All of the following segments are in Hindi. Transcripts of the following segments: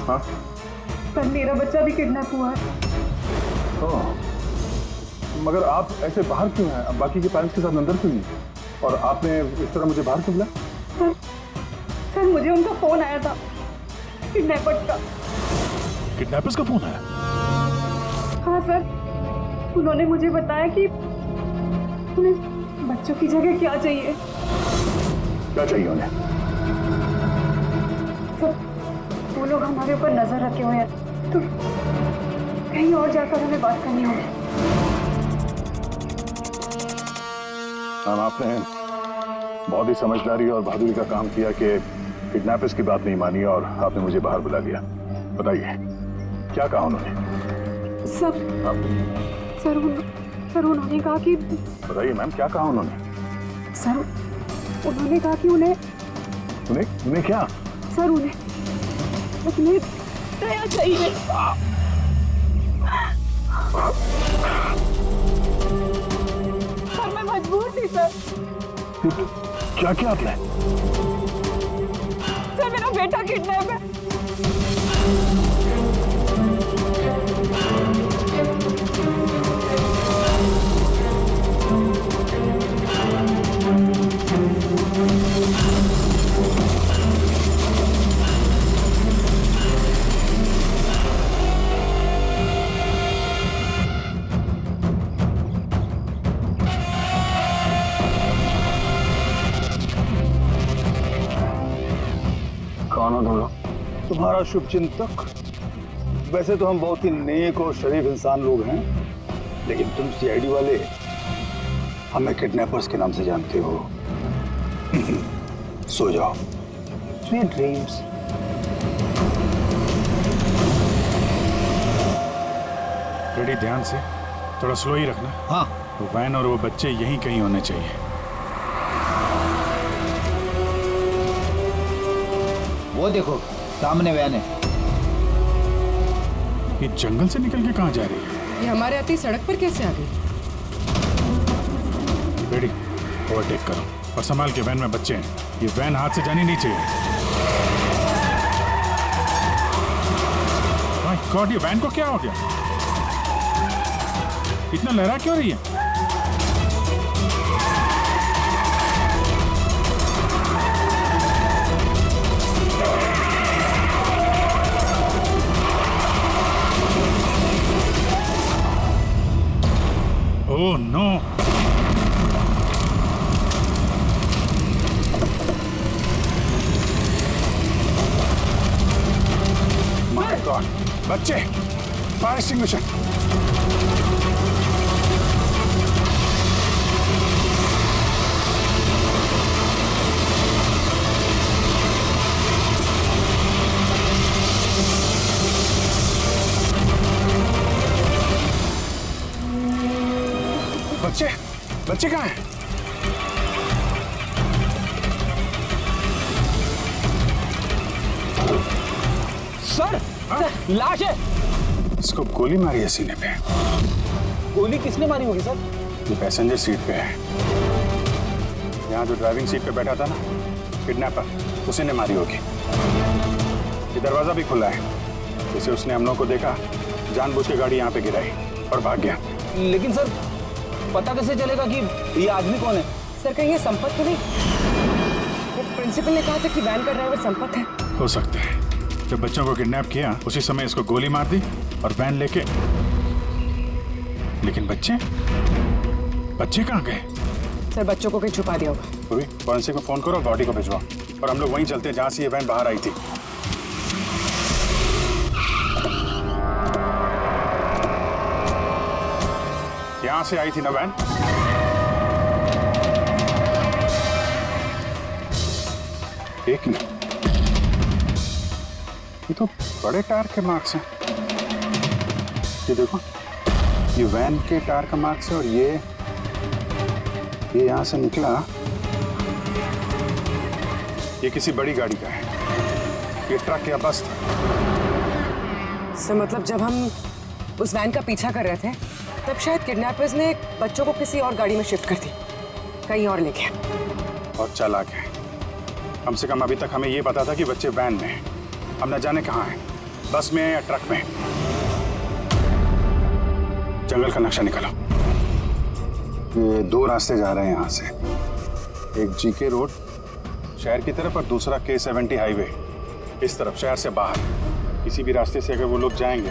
हाँ? सर मेरा बच्चा भी किडनैप हुआ है। ओह, मगर आप ऐसे बाहर क्यों हैं? बाकी के पेरेंट्स के साथ अंदर क्यों नहीं? और आपने इस तरह मुझे बाहर क्यों बुलाया? सर मुझे उनका फोन आया था, किडनैपर्स का। किडनैपर्स का फोन आया? हाँ सर, उन्होंने मुझे बताया कि उन्हें बच्चों की जगह क्या चाहिए। क्या चाहिए उन्हें? सर वो लोग हमारे ऊपर नजर रखे हुए हैं, तो कहीं और जाकर हमें बात करनी होगी। मैम, आपने बहुत ही समझदारी और बहादुरी का काम किया कि किडनैपर्स की बात नहीं मानी और आपने मुझे बाहर बुला लिया। बताइए क्या कहा उन्होंने? सर उन्होंने कहा कि बताइए मैम, क्या कहा उन्होंने? सर उन्होंने कहा कि उन्हें क्या? सर उन्हें दया चाहिए। सर मैं मजबूर थी सर। क्या क्या आपने? सर मेरा बेटा किडनैप है। कौन हो तुम लोग? तुम्हारा शुभ चिंतक। वैसे तो हम बहुत ही नेक और शरीफ इंसान लोग हैं, लेकिन तुम सीआईडी वाले हमें किडनैपर्स के नाम से जानते हो। सो जाओ। Sweet dreams. रेडी, ध्यान से, थोड़ा स्लो ही रखना। हाँ। वो वैन और वो बच्चे यहीं कहीं होने चाहिए। वो देखो सामने वैन है। ये जंगल से निकल के कहाँ जा रही है? ये हमारे आती सड़क पर कैसे आ गई? रेडी, ओवरटेक करो और संभाल के, वैन में बच्चे हैं। ये वैन हाथ से जानी नहीं चाहिए। माय गॉड, ये वैन को क्या हो गया? इतना लहरा क्यों रही है? Oh no! माय गॉड, बच्चे, फायर एक्सटिंग्विशर। बच्चे, बच्चे कहाँ हैं? सर, लाश है। इसको गोली मारी है सीने पे। गोली किसने मारी होगी सर? ये पैसेंजर सीट पे है। यहाँ जो ड्राइविंग सीट पे बैठा था ना, किडनैपर, उसी ने मारी होगी। ये दरवाजा भी खुला है, जैसे उसने हम लोगों को देखा, जानबूझ के गाड़ी यहाँ पे गिराई और भाग गया। लेकिन सर पता कैसे चलेगा कि ये आदमी कौन है? सर कहीं ये संपत तो नहीं? वो प्रिंसिपल ने कहा था कि वैन का ड्राइवर संपत है। हो सकता है। जब बच्चों को किडनैप किया उसी समय इसको गोली मार दी और वैन लेके। लेकिन बच्चे कहाँ गए? सर बच्चों को कहीं छुपा दिया होगा। फॉरेंसिक को फोन करो, बॉडी को भिजवाओ और हम लोग वहीं चलते हैं जहाँ से ये वैन बाहर आई थी। यहाँ से आई थी ना वैन? एक मिनट, ये तो बड़े टायर के मार्क्स हैं। ये देखो, ये वैन के टायर का मार्क्स है और ये यहाँ से निकला, ये किसी बड़ी गाड़ी का है। ये ट्रक या बस था। सर मतलब जब हम उस वैन का पीछा कर रहे थे तब शायद किडनैपर्स ने बच्चों को किसी और गाड़ी में शिफ्ट कर दी, कहीं और ले गए। बहुत चालाक है। कम से कम अभी तक हमें ये पता था कि बच्चे वैन में हैं, अब न जाने कहाँ हैं। बस में या ट्रक में। जंगल का नक्शा निकालो। ये 2 रास्ते जा रहे हैं यहाँ से, एक जीके रोड शहर की तरफ और दूसरा K70 हाईवे इस तरफ शहर से बाहर। किसी भी रास्ते से अगर वो लोग जाएंगे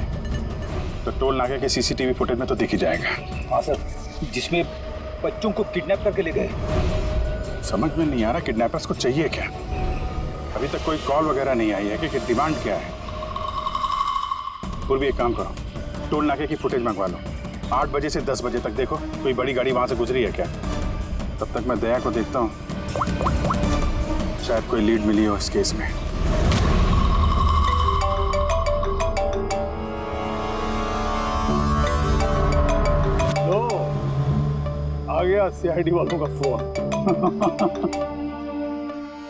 तो टोल नाके के CCTV फुटेज में तो दिख ही जाएगा। हाँ सर, जिसमें बच्चों को किडनैप करके ले गए। समझ में नहीं आ रहा किडनैपर्स को चाहिए क्या। अभी तक कोई कॉल वगैरह नहीं आई है कि डिमांड क्या है। पूर्वी एक काम करो, टोल नाके की फुटेज मंगवा लो। 8 बजे से 10 बजे तक देखो कोई बड़ी गाड़ी वहां से गुजरी है क्या। तब तक मैं दया को देखता हूँ, शायद कोई लीड मिली हो इस केस में। आ गया CID वालों का फोन।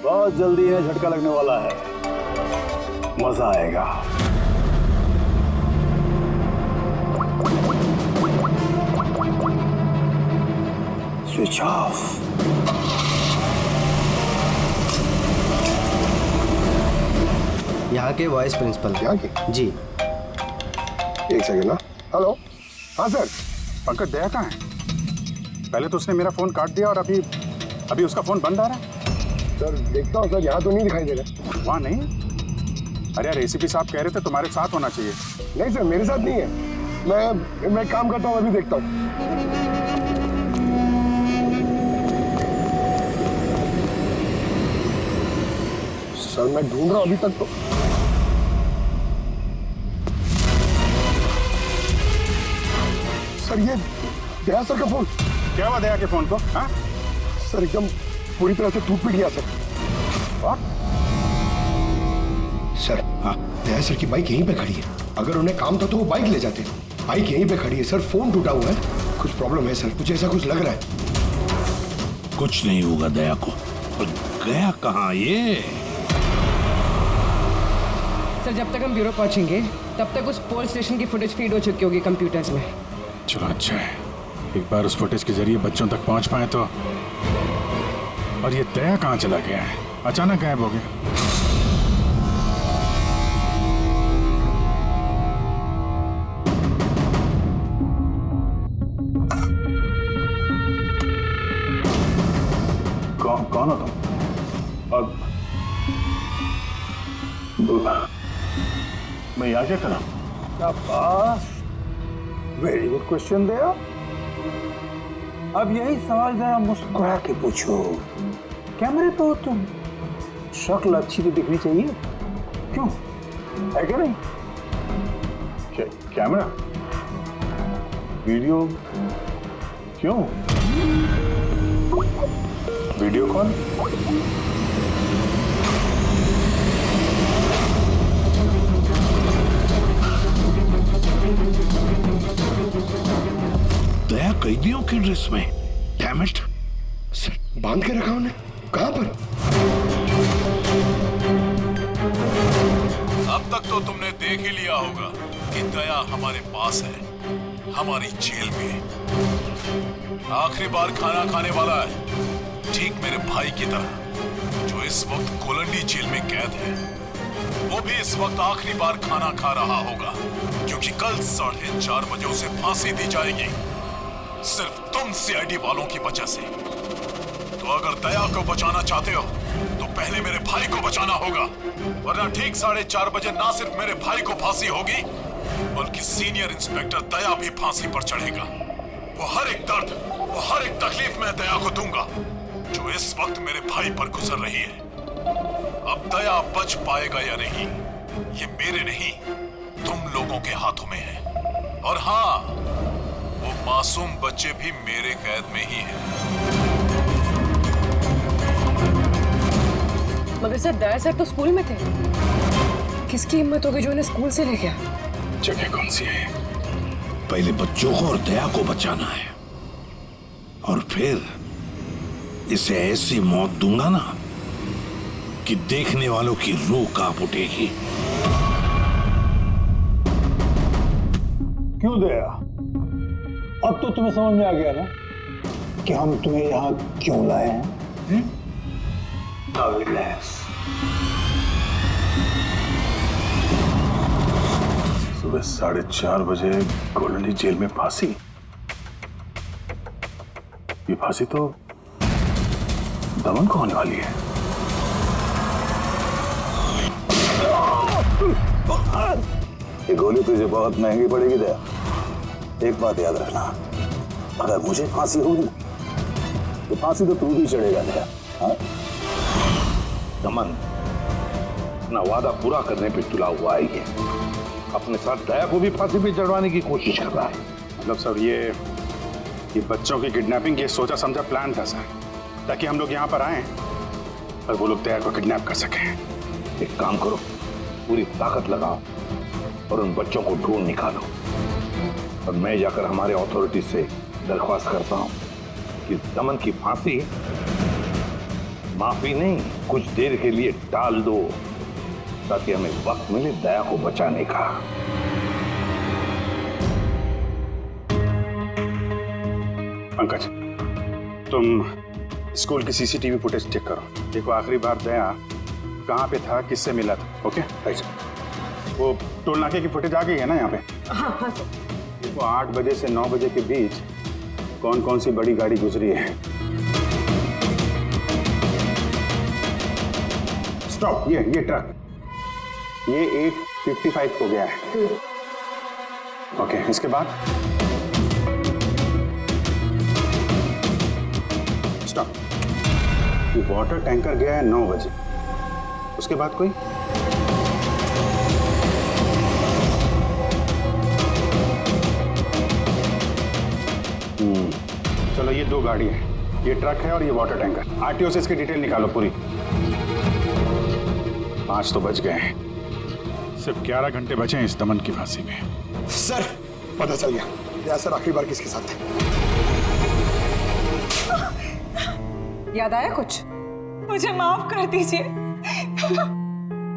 बहुत जल्दी इन्हें झटका लगने वाला है, मजा आएगा। Switch off. यहाँ के वाइस प्रिंसिपल। यहाँ की? जी। एक सेकंड ना। हेलो, हाँ सर। पंकज दया कहाँ है? पहले तो उसने मेरा फोन काट दिया और अभी उसका फोन बंद आ रहा है। सर देखता हूँ सर, यहाँ तो नहीं दिखाई दे रहा। वहाँ नहीं? अरे यार ACP साहब कह रहे थे तुम्हारे साथ होना चाहिए। नहीं सर, मेरे साथ नहीं है। मैं काम करता हूँ, अभी देखता हूँ। सर मैं ढूंढ रहा हूँ अभी तक तो। सर ये दया सर का फोन। क्या हुआ दया के फोन को? हाँ सर एकदम पूरी तरह से टूट पिट गया सर। और? सर हाँ, दया सर की बाइक यहीं पे खड़ी है। अगर उन्हें काम था तो वो बाइक ले जाते। बाइक यहीं पे खड़ी है सर, फोन टूटा हुआ है। कुछ प्रॉब्लम है सर, कुछ ऐसा कुछ लग रहा है। कुछ नहीं होगा दया को। पर गया कहाँ ये? सर जब तक हम ब्यूरो पहुंचेंगे तब तक उस पोल स्टेशन की फुटेज फीड हो चुकी होगी कंप्यूटर्स में। चलो अच्छा है, एक बार उस फुटेज के जरिए बच्चों तक पहुंच पाए तो। और ये दया कहाँ चला गया है? अचानक गायब हो गया। कौन हो तुम? और मैं यहाँ क्या करा? वेरी गुड क्वेश्चन दया। अब यही सवाल जरा मुस्कुरा के पूछो। कैमरे पे हो तुम, शक्ल अच्छी तो दिखनी चाहिए, क्यों है क्या नहीं? कैमरा वीडियो क्यों? वीडियो कौन? दया कैदियों की ड्रेस में। Damn it. सर बांध के रखा उन्हें, कहाँ पर? अब तक तो तुमने देख ही लिया होगा कि दया हमारे पास है, हमारी जेल में। आखिरी बार खाना खाने वाला है, ठीक मेरे भाई की तरह, जो इस वक्त कोलंडी जेल में कैद है। वो भी इस वक्त आखिरी बार खाना खा रहा होगा, क्योंकि कल 4:30 बजे उसे फांसी दी जाएगी, सिर्फ तुम CID वालों की वजह से। तो अगर दया को बचाना चाहते हो तो पहले मेरे भाई को बचाना होगा, वरना ठीक 4:30 बजे ना सिर्फ मेरे भाई को फांसी होगी, बल्कि सीनियर इंस्पेक्टर दया भी फांसी पर चढ़ेगा। वो हर एक दर्द, वो हर एक तकलीफ मैं दया को दूंगा जो इस वक्त मेरे भाई पर गुजर रही है। अब दया बच पाएगा या नहीं, ये मेरे नहीं तुम लोगों के हाथों में है। और हाँ, वो मासूम बच्चे भी मेरे कैद में ही हैं। मगर सर दया सर तो स्कूल में थे। किसकी हिम्मत होगी जो इन्हें स्कूल से ले गया? जगह कौन सी है? पहले बच्चों को और दया को बचाना है, और फिर इसे ऐसी मौत दूंगा ना कि देखने वालों की रूह कांप उठेगी। क्यों दया, अब तो तुम्हें समझ में आ गया ना कि हम तुम्हें यहाँ क्यों लाए हैं? Now relax. सुबह 4:30 बजे गोल्डन लीफ जेल में फांसी। ये फांसी तो दमन को होने वाली है। ये गोली तुझे बहुत महंगी पड़ेगी दया। एक बात याद रखना, अगर मुझे फांसी होगी तो फांसी तो तू भी चढ़ेगा दया। हाँ? दमन अपना वादा पूरा करने पे तुला हुआ है। ये अपने साथ दया को भी फांसी पे चढ़वाने की कोशिश कर रहा है। मतलब सर ये बच्चों की किडनैपिंग ये सोचा समझा प्लान था सर, ताकि हम लोग यहाँ पर आए और वो लोग दया को किडनैप कर सकें। एक काम करो, पूरी ताकत लगाओ और उन बच्चों को ढूंढ निकालो। और मैं जाकर हमारे अथॉरिटी से दरख्वास्त करता हूं कि दमन की फांसी माफी नहीं, कुछ देर के लिए टाल दो, ताकि हमें वक्त मिले दया को बचाने का। पंकज, तुम स्कूल की सीसीटीवी फुटेज चेक करो। देखो आखिरी बार दया कहाँ पे था, किससे मिला था। ओके, वो टोल नाके की फुटेज आ गई है ना यहाँ पे? हाँ हाँ सर। देखो 8 बजे से 9 बजे के बीच कौन कौन सी बड़ी गाड़ी गुजरी है। स्टॉप, ये ट्रक, ये 8:55 हो गया है। ओके, इसके बाद स्टॉप, ये वाटर टैंकर गया है 9 बजे। उसके बाद कोई चलो, ये 2 गाड़ी है, ये ट्रक है और ये वाटर टैंकर। आरटीओ से इसकी डिटेल निकालो पूरी। 5 तो बच गए हैं, सिर्फ 11 घंटे बचे हैं इस दमन की फांसी में। सर पता चल गया, दया सर आखिरी बार किसके साथ थे। याद आया कुछ? मुझे माफ कर दीजिए।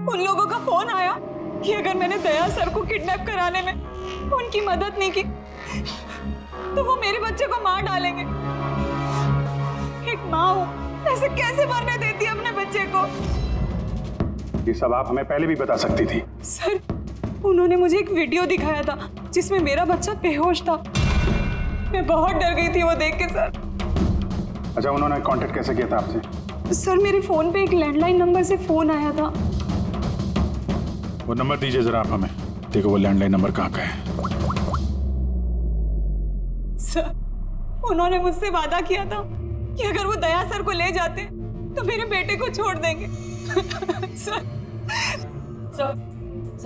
उन लोगों का फोन आया कि अगर मैंने दया सर को किडनैप कराने में उनकी मदद नहीं की तो वो मेरे बच्चे को मार डालेंगे। एक माँ हूँ, ऐसे कैसे मरने देती है अपने बच्चे को? ये सब आप हमें पहले भी बता सकती थी। सर, उन्होंने मुझे एक वीडियो दिखाया था जिसमें मेरा बच्चा बेहोश था। मैं बहुत डर गई थी वो देख के सर। अच्छा, उन्होंने कांटेक्ट कैसे किया था आपसे? सर, मेरे फोन पे एक लैंडलाइन नंबर से फोन आया था। वो नंबर दीजिए जरा आप हमें। देखो वो लैंडलाइन नंबर कहाँ का है। सर, उन्होंने मुझसे वादा किया था कि अगर वो दया सर को ले जाते तो मेरे बेटे को छोड़ देंगे। सर,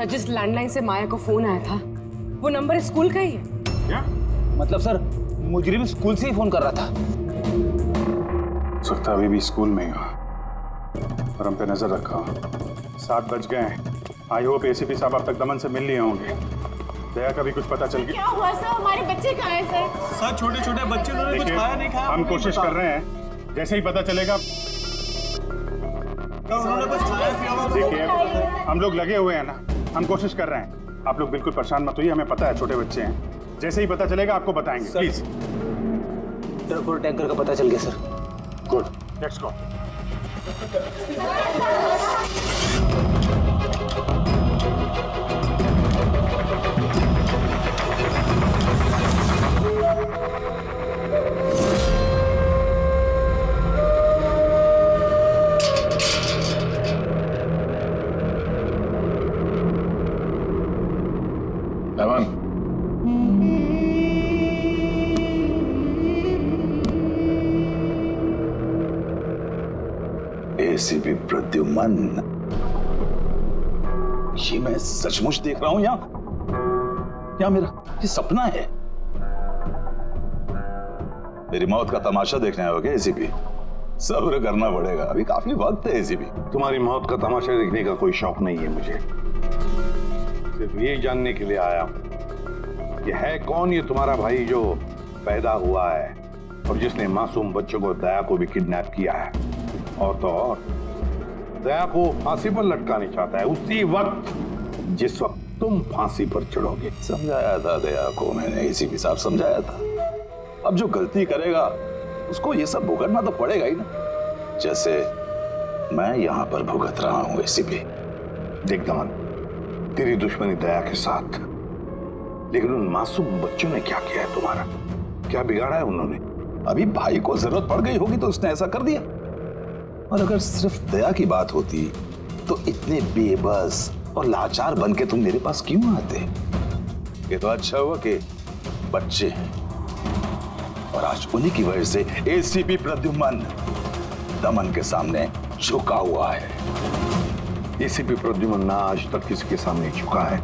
जिस लैंडलाइन से माया को फोन आया था वो नंबर स्कूल का ही है। क्या मतलब सर, मुजरिम स्कूल से ही फोन कर रहा था। सकता अभी भी स्कूल में ही हो और हम पे नजर रखा हो। 7 बज गए हैं। आई होप एसीपी साहब अब तक दमन से मिल लिए होंगे। दया का भी कुछ पता चल गया। क्या हुआ सर? हमारे बच्चे कहाँ हैं सर? सर, छोटे छोटे बच्चे उन्होंने कुछ खाया नहीं खाया। हम कोशिश कर रहे हैं, जैसे ही पता चलेगा। उन्होंने कुछ खाया पिया। देखिए हम लोग लगे हुए हैं ना, हम कोशिश कर रहे हैं। आप लोग बिल्कुल परेशान मत होइए, हमें पता है छोटे बच्चे हैं। जैसे ही पता चलेगा आपको बताएंगे। प्लीज। ट्रक और टैंकर का पता चल गया sir. Good, let's go. Daman, ACP Pradyuman, ये मैं सचमुच देख रहा हूं या मेरा ये सपना है? मेरी मौत का तमाशा देखने आओगे एसीपी? सब्र करना पड़ेगा, अभी काफी वक्त है एसीपी। तुम्हारी मौत का तमाशा देखने का कोई शौक नहीं है मुझे। सिर्फ ये जानने के लिए आया हूं कि है कौन ये तुम्हारा भाई जो पैदा हुआ है और जिसने मासूम बच्चों को, दया को भी किडनैप किया है। और तो और दया को फांसी पर लटकाना चाहता है उसी वक्त जिस वक्त तुम फांसी पर चढ़ोगे। समझाया था दया को मैंने एसीपी साहब, समझाया था। अब जो गलती करेगा उसको ये सब भुगतना तो पड़ेगा ही ना, जैसे मैं यहां पर भुगत रहा हूं एसीपी। देख दमन, तेरी दुश्मनी दया के साथ लेकिन उन मासूम बच्चों ने क्या किया है तुम्हारा? क्या बिगाड़ा है उन्होंने? अभी भाई को जरूरत पड़ गई होगी तो उसने ऐसा कर दिया। और अगर सिर्फ दया की बात होती तो इतने बेबस और लाचार बन के तुम मेरे पास क्यों आते? ये तो अच्छा हुआ कि बच्चे हैं और आज उन्हीं की वजह से एसीपी प्रद्युमन दमन के सामने झुका हुआ है। एसीपी प्रद्युमन ना आज तक किसी के सामने झुका है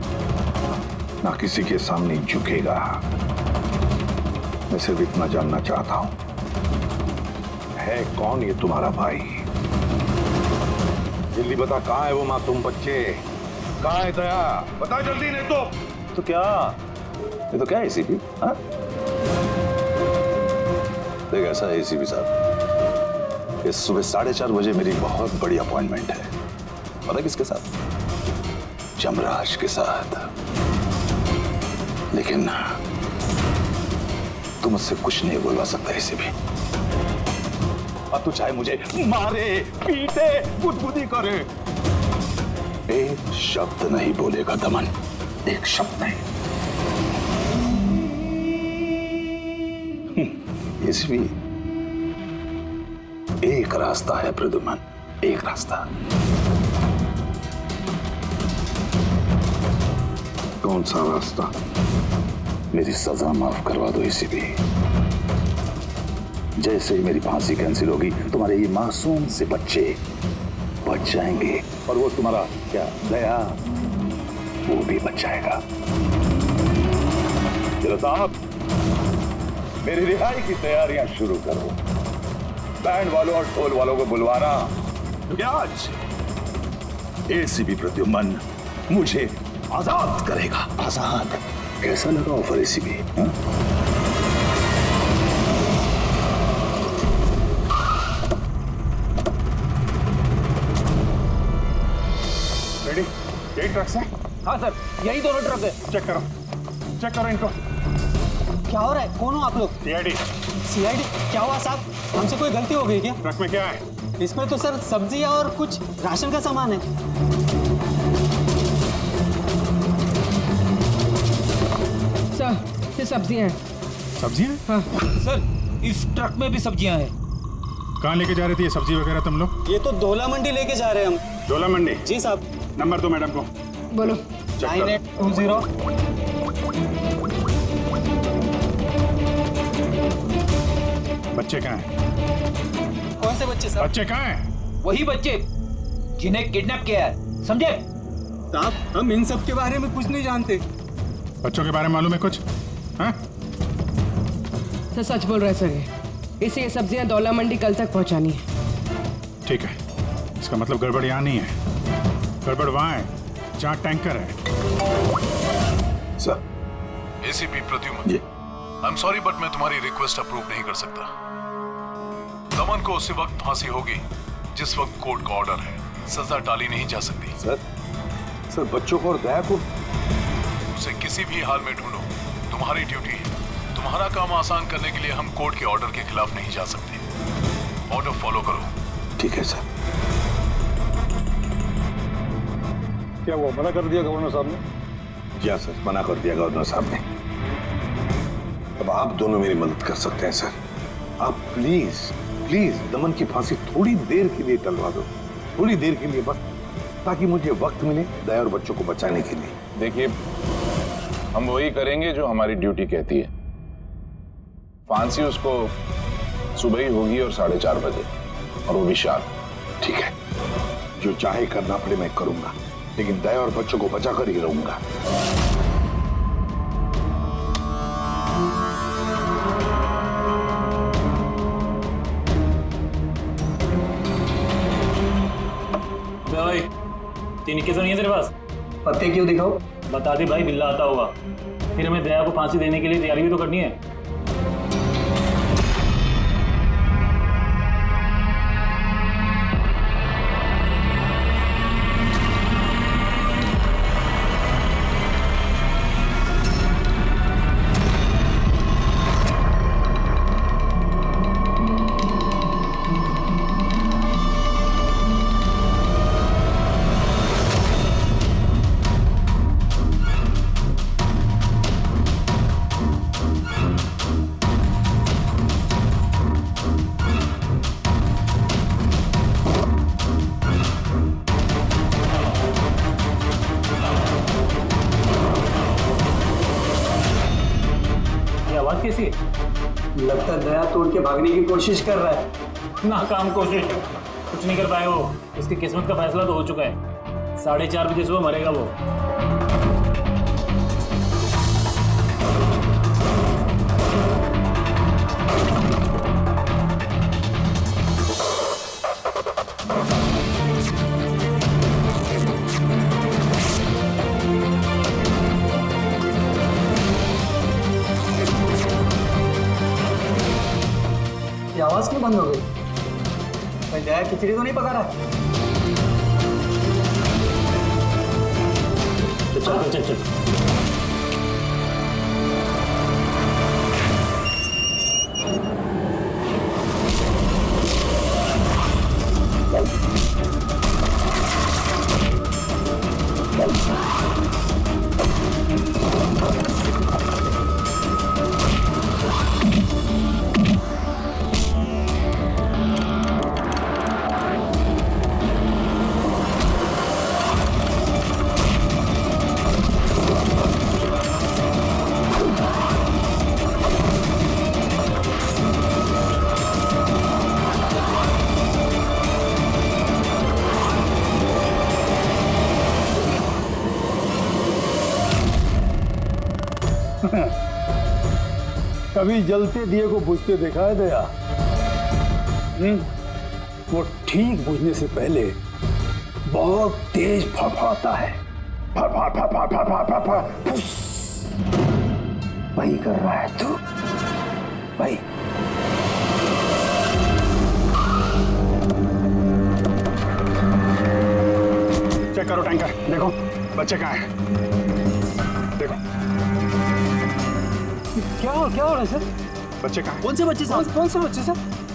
ना किसी के सामने झुकेगा। मैं सिर्फ इतना जानना चाहता हूं, है कौन ये तुम्हारा भाई? जल्दी बता, कहां है वो मासूम बच्चे? कहां है दया? बता जल्दी, नहीं तो क्या? ये तो क्या है एसीपी? हाँ, देख ऐसा है एसीपी साहब, इस सुबह 4:30 बजे मेरी बहुत बड़ी अपॉइंटमेंट है। पता किसके साथ? जमराज के साथ। लेकिन तू मुझसे कुछ नहीं बोलवा सकता एसीपी। अब तू चाहे मुझे मारे, पीटे, गुदगुदी करे, एक शब्द नहीं बोलेगा दमन, एक शब्द नहीं। एसीपी, एक रास्ता है प्रद्युमन, एक रास्ता। कौन सा रास्ता? मेरी सजा माफ करवा दो एसीपी। जैसे ही मेरी फांसी कैंसिल होगी तुम्हारे ये मासूम से बच्चे बच जाएंगे और वो तुम्हारा क्या दया, वो भी बच जाएगा। चलो साहब, मेरी रिहाई की तैयारियां शुरू करो। बैंड वालों और ढोल वालों को बुलवाना, क्योंकि आज एसीपी प्रद्युमन मुझे आजाद करेगा। आजाद? कैसा लगा ऑफर एसीपी? रेडी? यही ट्रक है? हाँ सर, यही दोनों ट्रक है। चेक करो इनको। क्या हो रहा है? कौन हो आप लोग? सीआईडी। सीआईडी? क्या हुआ साहब? हमसे कोई गलती हो गई क्या? ट्रक में क्या है? इसमें तो सर सब्जियां और कुछ राशन का सामान है। सर, ये सब्जियां हैं। सब्जियां? हाँ सर, इस ट्रक में भी सब्जियां हैं। कहाँ लेके जा रहे थे ये सब्जी वगैरह तुम लोग? ये तो धोला मंडी लेके जा रहे हैं हम। डोला मंडी? जी साहब। नंबर दो मैडम को। बोलो। 9820। बच्चे कहाँ हैं? कौन से बच्चे साहब? बच्चे कहाँ हैं? वही बच्चे जिन्हें किडनैप किया है, समझे? साहब, हम इन सब के बारे में कुछ नहीं जानते। बच्चों के बारे में मालूम है कुछ? हाँ? सर सच बोल रहे सर, इसे ये सब्जियां दौला मंडी कल तक पहुंचानी है। ठीक है, इसका मतलब गड़बड़ यहाँ नहीं है, गड़बड़ वहाँ है जहाँ टैंकर है। Sir, ACP Pradyuman, I am sorry but मैं तुम्हारी रिक्वेस्ट अप्रूव नहीं कर सकता। दमन को उसी वक्त फांसी होगी जिस वक्त कोर्ट का ऑर्डर है, सजा टाली नहीं जा सकती। सर बच्चों को और दया को उसे किसी भी हाल में ढूंढो, तुम्हारी ड्यूटी है। तुम्हारा काम आसान करने के लिए हम कोर्ट के ऑर्डर के खिलाफ नहीं जा सकते। ऑर्डर फॉलो करो। ठीक है सर। क्या वो मना कर दिया गवर्नर साहब ने? जी हाँ सर, मना कर दिया गवर्नर साहब ने। अब आप दोनों मेरी मदद कर सकते हैं सर। आप प्लीज दमन की फांसी थोड़ी देर के लिए टलवा दो, थोड़ी देर के लिए बस, ताकि मुझे वक्त मिले दया और बच्चों को बचाने के लिए। देखिए, हम वही करेंगे जो हमारी ड्यूटी कहती है। फांसी उसको सुबह ही होगी और 4:30 बजे, और वो भी शार्प। ठीक है, जो चाहे करना पड़े मैं करूंगा, लेकिन दया और बच्चों को बचा कर ही रहूंगा। भाई, तीन के तो नहीं है तेरे पास? पत्ते क्यों दिखाओ? बता दे भाई, बिल्ला आता होगा। फिर हमें दया को फांसी देने के लिए तैयारी भी तो करनी है। भागने की कोशिश कर रहा है। नाकाम कोशिश, कुछ नहीं कर पाए वो। उसकी किस्मत का फैसला तो हो चुका है, 4:30 बजे सुबह मरेगा वो। ये आवाज क्यों बंद हो गई? भाई दया खिचड़ी तो नहीं पका रहा? चल चल चल। कभी जलते दिए को बुझते देखा है दया? वो ठीक बुझने से पहले बहुत तेज फड़फड़ाता है। फड़फड़ फड़फड़ फड़फड़ फड़फड़, फुस। वही कर रहा है तू, वही। चेक करो टैंकर, देखो बच्चे कहाँ हैं? देखो क्या हो रहा है सर? बच्चे कहाँ हैं? कौन से बच्चे साहब? कौन से बच्चे सर?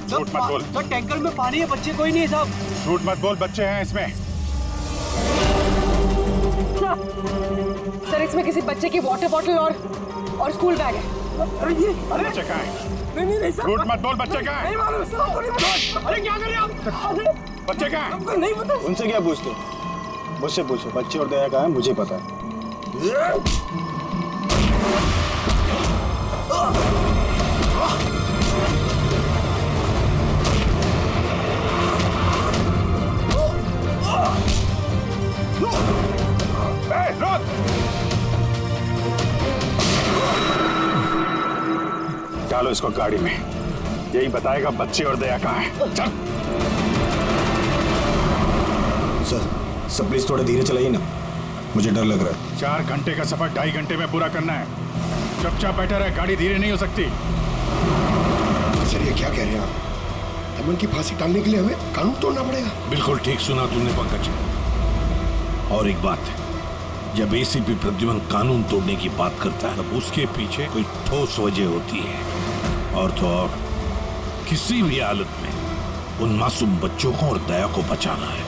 झूठ मत बोल। सर टैंकर में पानी है, बच्चे कोई नहीं है साहब। झूठ मत बोल, बच्चे हैं इसमें। सर इसमें किसी बच्चे की वाटर बॉटल और स्कूल बैग है। अरे बच्चे कहाँ हैं? नहीं सर। झूठ मत बोल, बच्चे कहाँ हैं? नहीं मालूम सर, आपको नहीं पता। अरे क्या कर रहे हैं आप? बच्चे कहाँ हैं? आपको नहीं पता? उनसे क्या पूछते? मुझसे पूछो, बच्चे और दया कहाँ है मुझे पता है। डालो इसको गाड़ी में, यही बताएगा बच्चे और दया कहाँ है। चल। सर प्लीज थोड़ा धीरे चलाइए ना, मुझे डर लग रहा है। 4 घंटे का सफर 2.5 घंटे में पूरा करना है। चुपचाप बैठा रहे, गाड़ी धीरे नहीं हो सकती। सर ये क्या कह रहे हैं आप? दमन की फांसी टालने के लिए हमें कानून तोड़ना पड़ेगा? बिल्कुल ठीक सुना तुमने पंकज। और एक बात है, जब एसीपी प्रद्युमन कानून तोड़ने की बात करता है तब उसके पीछे कोई ठोस वजह होती है। और तो और किसी भी हालत में उन मासूम बच्चों को और दया को बचाना है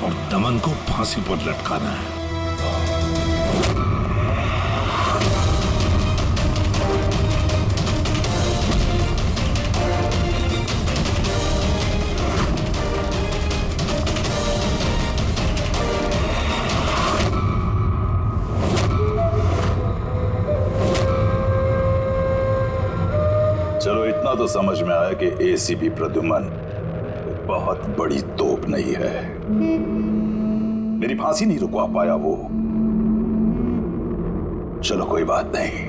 और दमन को फांसी पर लटकाना है। चलो इतना तो समझ में आया कि एसीपी प्रद्युमन बहुत बड़ी तोप नहीं है। मेरी फांसी नहीं रुकवा पाया वो। चलो कोई बात नहीं,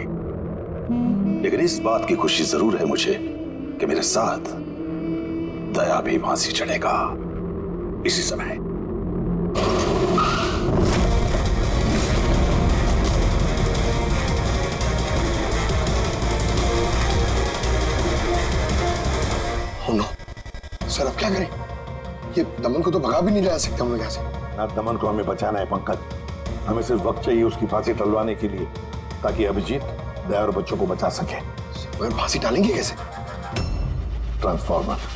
लेकिन इस बात की खुशी जरूर है मुझे कि मेरे साथ दया भी फांसी चढ़ेगा इसी समय। सर अब क्या करें? ये दमन को तो भगा भी नहीं ला सकते हम लोग यहाँ से। ना दमन को हमें बचाना है पंकज, हमें सिर्फ वक्त चाहिए उसकी फांसी टलवाने के लिए, ताकि अभिजीत दया और बच्चों को बचा सके। मगर फांसी टालेंगे कैसे? ट्रांसफॉर्मर।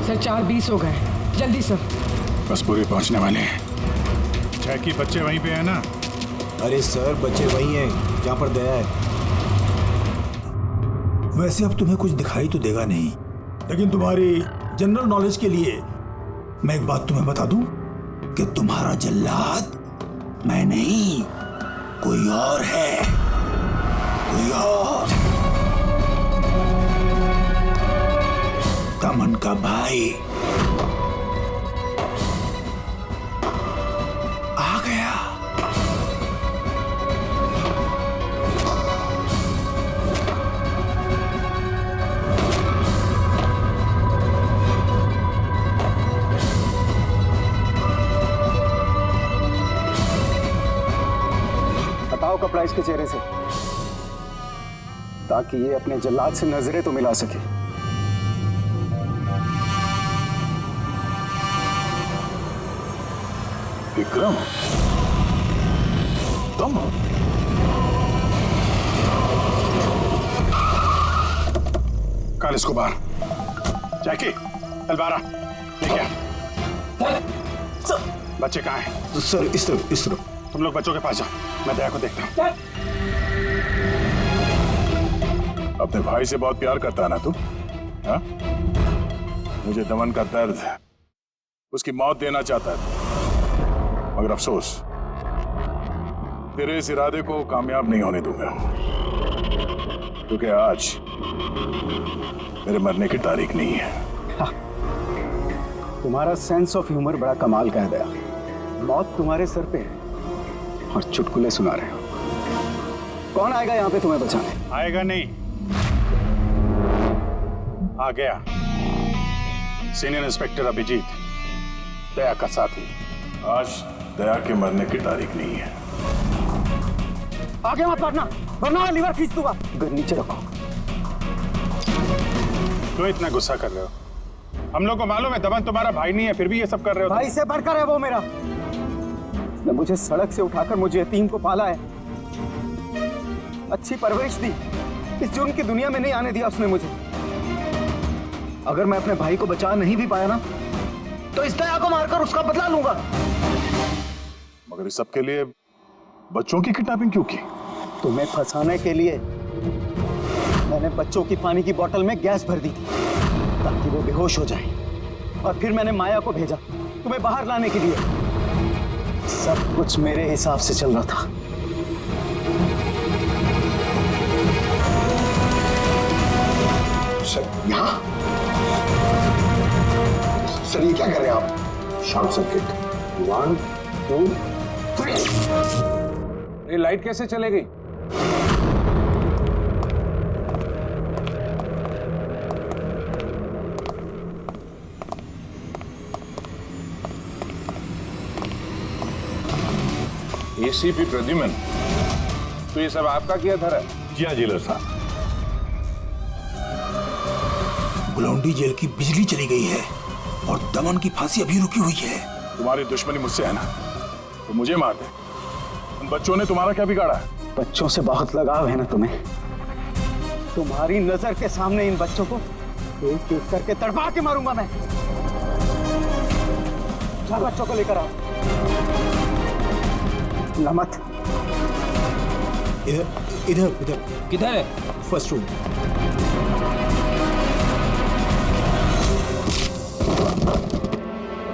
सर 4:20 हो गए, जल्दी सर। बस पूरे पहुंचने वाले हैं। जैकी बच्चे वहीं पे है ना? अरे सर बच्चे वही हैं जहाँ पर दया है। वैसे अब तुम्हें कुछ दिखाई तो देगा नहीं, लेकिन तुम्हारी जनरल नॉलेज के लिए मैं एक बात तुम्हें बता दूं कि तुम्हारा जल्लाद मैं नहीं, कोई और है, कोई और। दमन का भाई आ गया। हटाओ कपड़ा इसके चेहरे से, ताकि ये अपने जल्लाद से नजरें तो मिला सके। विक्रम, तुम? काल इसको बाहर। जैकी, तलवारा लेके आ। बच्चे कहाँ हैं? सर इस तरफ, इस तरफ। तुम लोग बच्चों के पास जाओ, मैं दया को देखता हूँ। अपने भाई से बहुत प्यार करता है ना तू? हाँ? मुझे दमन का दर्द, उसकी मौत देना चाहता है, मगर अफसोस तेरे इस इरादे को कामयाब नहीं होने दूंगा, क्योंकि आज मेरे मरने की तारीख नहीं है। हाँ। तुम्हारा सेंस ऑफ ह्यूमर बड़ा कमाल का है दया। मौत तुम्हारे सर पे है और चुटकुले सुना रहे हो। कौन आएगा यहाँ पे तुम्हें बचाने? आएगा नहीं, आ गया। सीनियर इंस्पेक्टर अभिजीत, दया का साथी। आज दया के मरने की तारीख नहीं है। आगे मत बढ़ना, वरना लीवर खींच दूंगा। gun नीचे रखो। क्यों इतना गुस्सा कर रहे हो? हम लोग को मालूम है दमन तुम्हारा भाई नहीं है, फिर भी ये सब कर रहे हो। भाई से बढ़कर है वो मेरा। उसने मुझे सड़क से उठाकर मुझे यतीम को पाला है, अच्छी परवरिश दी, इस जुर्म की दुनिया में नहीं आने दिया उसने मुझे। अगर मैं अपने भाई को बचा नहीं भी पाया ना, तो इस दया को मारकर उसका बदला लूंगा। मगर इस सब के लिए बच्चों की किडनैपिंग क्यों की? तुम्हें फंसाने के लिए मैंने बच्चों की पानी की बोतल में गैस भर दी थी, ताकि वो बेहोश हो जाए, और फिर मैंने माया को भेजा तुम्हें बाहर लाने के लिए। सब कुछ मेरे हिसाब से चल रहा था। सर यहाँ? सर ये क्या कर रहे हैं आप? Short circuit. 1 2 3। ये लाइट कैसे चले गई? एसीपी प्रद्युमन, तो ये सब आपका किया था? जी हाँ जेलर साहब। बुलौंडी जेल की बिजली चली गई है और दमन की फांसी अभी रुकी हुई है। तुम्हारी दुश्मनी मुझसे है ना, तो मुझे मार दे। उन बच्चों ने तुम्हारा क्या बिगाड़ा है? बच्चों से बहुत लगाव है ना तुम्हें। तुम्हारी नजर के सामने इन बच्चों को एक एक करके तड़पा के मारूंगा मैं। जा बच्चों को लेकर आओ। लमत, इधर इधर इधर। किधर है? First room.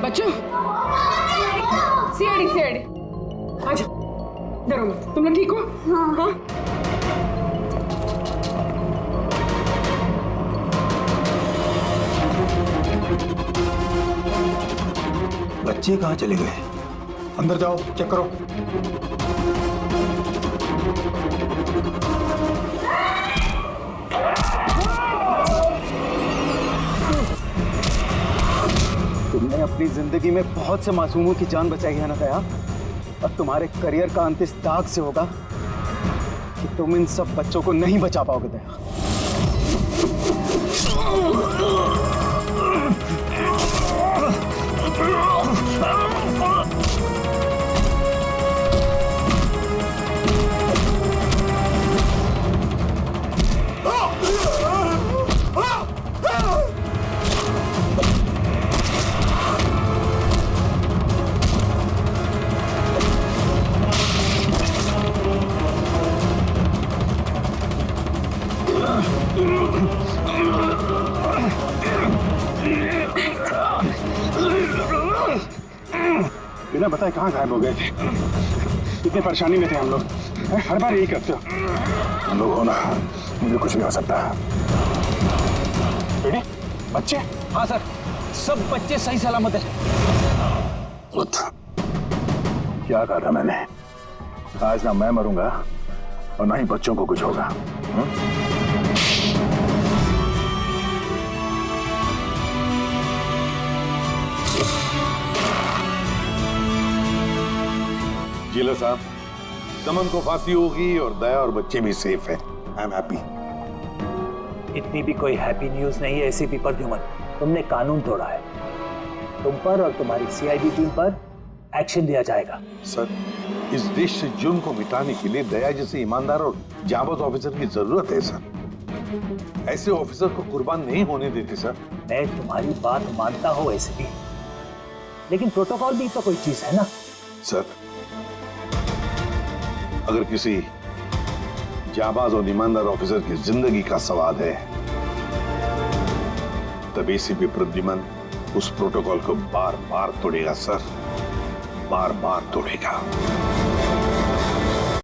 बच्चों, सीआईडी सीआईडी, आजा, डरो मत। तुम लोग ठीक हो? हाँ। बच्चे कहाँ चले गए? अंदर जाओ, चेक करो। तुमने अपनी जिंदगी में बहुत से मासूमों की जान बचाई है ना दया, और तुम्हारे करियर का अंत इस दाग से होगा कि तुम इन सब बच्चों को नहीं बचा पाओगे दया। बिना बताए कहाँ गायब हो गए थे? इतने परेशानी में थे हम लोग। हर बार यही करते हो। हम लोग हो ना, मुझे कुछ नहीं हो सकता। बेटे, बच्चे? हाँ सर, सब बच्चे सही सलामत है। क्या कहा था मैंने? आज ना मैं मरूंगा और ना ही बच्चों को कुछ होगा। जिला साहब, दमन को फांसी होगी और दया और बच्चे भी सेफ है। I am happy. इतनी भी कोई हैप्पी न्यूज नहीं है एसीपी प्रद्युमन। तुमने कानून तोड़ा है। तुम पर और तुम्हारी सीआईडी टीम पर एक्शन लिया जाएगा। सर, इस देश से जुर्म को मिटाने के लिए दया जैसे ईमानदार और जाबाज ऑफिसर की जरूरत है सर। ऐसे ऑफिसर को कुर्बान नहीं होने देते सर। मैं तुम्हारी बात मानता हूँ एसीपी, लेकिन प्रोटोकॉल भी तो कोई चीज है ना। सर, अगर किसी जाबाज और ईमानदार ऑफिसर की जिंदगी का सवाल है, तब एसीपी प्रद्युमन उस प्रोटोकॉल को बार बार तोड़ेगा सर, बार बार तोड़ेगा।